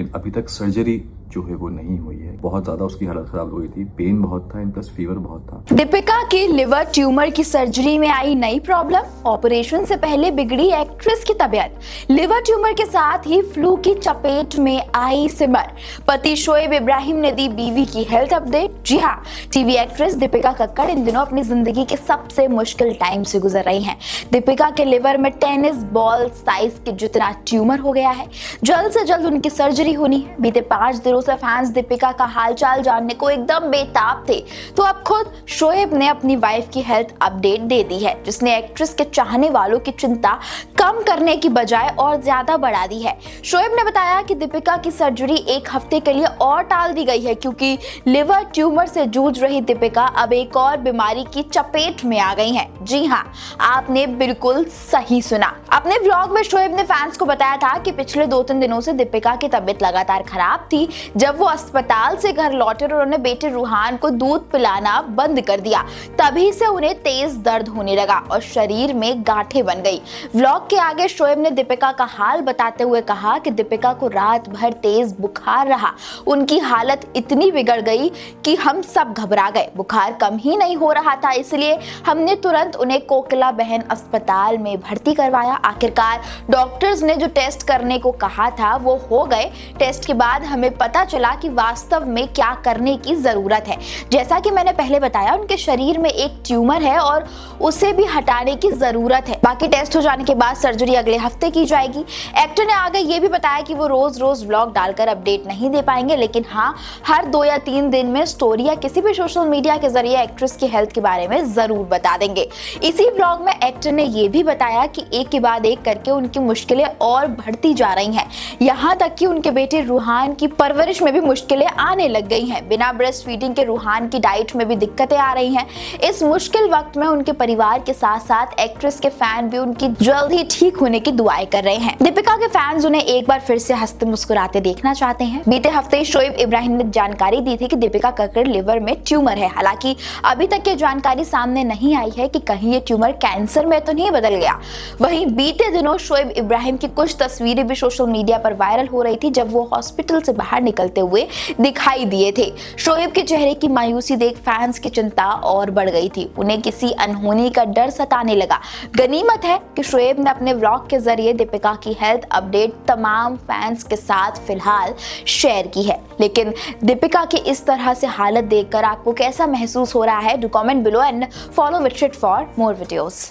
लेकिन अभी तक सर्जरी जो है वो नहीं हुई है। बहुत ज्यादा उसकी हालत खराब हो गई थी, पेन बहुत था, प्लस फीवर बहुत था। दीपिका की लिवर ट्यूमर की सर्जरी में आई नई प्रॉब्लम, ऑपरेशन से पहले बिगड़ी एक्ट्रेस की तबीयत। लिवर ट्यूमर के साथ ही फ्लू की चपेट में आई सिमर। पति शोएब इब्राहिम ने दी बीवी की हेल्थ अपडेट। जी हाँ, टीवी एक्ट्रेस दीपिका कक्कड़ इन दिनों अपनी जिंदगी के सबसे मुश्किल टाइम से गुजर रही हैं। दीपिका के लिवर में टेनिस बॉल साइज के जितना ट्यूमर हो गया है। जल्द से जल्द उनकी सर्जरी होनी है। बीते 5 दिनों से फैंस दीपिका का हालचाल जानने को एकदम बेताब थे, तो अब खुद शोएब ने अपनी वाइफ की हेल्थ अपडेट दे दी है, जिसने एक्ट्रेस के चाहने वालों की चिंता कम करने की बजाय और ज्यादा बढ़ा दी है। शोएब ने बताया कि दीपिका की सर्जरी 1 हफ्ते के लिए और टाल दी गई है, क्योंकि लिवर ट्यूमर से जूझ रही दीपिका अब एक और बीमारी की चपेट में आ गई हैं। जी हाँ, आपने बिल्कुल सही सुना। अपने व्लॉग में शोएब ने फैंस को बताया था कि पिछले 2-3 दिनों से दीपिका की तबीयत लगातार खराब थी। जब वो अस्पताल से घर लौटे और उन्होंने बेटे रूहान को दूध पिलाना बंद कर दिया, तभी से उन्हें तेज दर्द होने लगा और शरीर में गांठें बन गई। व्लॉग के आगे शोएब ने दीपिका का हाल बताते हुए कहा कि दीपिका को रात भर तेज बुखार रहा। उनकी हालत इतनी बिगड़ गई कि हम सब घबरा गए। बुखार कम ही नहीं हो रहा था, इसलिए हमने तुरंत उन्हें कोकिला बहन अस्पताल में भर्ती करवाया। आखिरकार डॉक्टर्स ने जो टेस्ट करने को कहा था वो हो गए। टेस्ट के बाद हमें पता चला कि वास्तव में क्या करने की जरूरत है। जैसा कि मैंने पहले बताया, उनके शरीर में एक ट्यूमर है और उसे भी हटाने की जरूरत है। बाकी टेस्ट हो जाने के बाद सर्जरी अगले हफ्ते की जाएगी। एक्टर ने आगे ये भी बताया कि वो रोज रोज व्लॉग डालकर अपडेट नहीं दे पाएंगे, लेकिन हाँ, हर 2 या 3 दिन में स्टोरी या किसी भी सोशल मीडिया के जरिए एक्ट्रेस की हेल्थ के बारे में जरूर बता देंगे। इसी व्लॉग में एक्टर ने ये भी बताया कि एक के बाद एक करके उनकी मुश्किलें और बढ़ती जा रही हैं। यहाँ तक कि उनके बेटे रूहान की परवरिश में भी मुश्किलें आने लग गई हैं। बिना ब्रेस्ट फीडिंग के रूहान की डाइट में भी दिक्कतें आ रही हैं। इस मुश्किल वक्त में उनके परिवार के साथ साथ एक्ट्रेस के फैन भी उनकी जल्द ही ठीक होने की दुआएं कर रहे हैं। दीपिका के फैंस उन्हें एक बार फिर से हंसते मुस्कुराते देखना चाहते हैं। बीते हफ्ते शोएब इब्राहिम ने जानकारी दी थी कि दीपिका कक्कड़ लिवर में ट्यूमर है। हालांकि अभी तक ये जानकारी सामने नहीं आई है कि कहीं ये ट्यूमर कैंसर में तो नहीं बदल गया। वहीं बीते दिनों शोएब इब्राहिम की कुछ तस्वीरें भी सोशल मीडिया पर वायरल हो रही थी, जब वो हॉस्पिटल से बाहर निकलते हुए दिखाई दिए थे। शोएब के चेहरे की मायूसी देख फैंस की चिंता और बढ़ गई थी। उन्हें किसी अनहोनी का डर सताने लगा। गनीमत है कि शोएब ने अपने व्लॉग के जरिए दीपिका की हेल्थ अपडेट तमाम फैंस के साथ फिलहाल शेयर की है। लेकिन दीपिका की इस तरह से हालत देखकर आपको कैसा महसूस हो रहा है? Do comment below and follow with shit for more videos.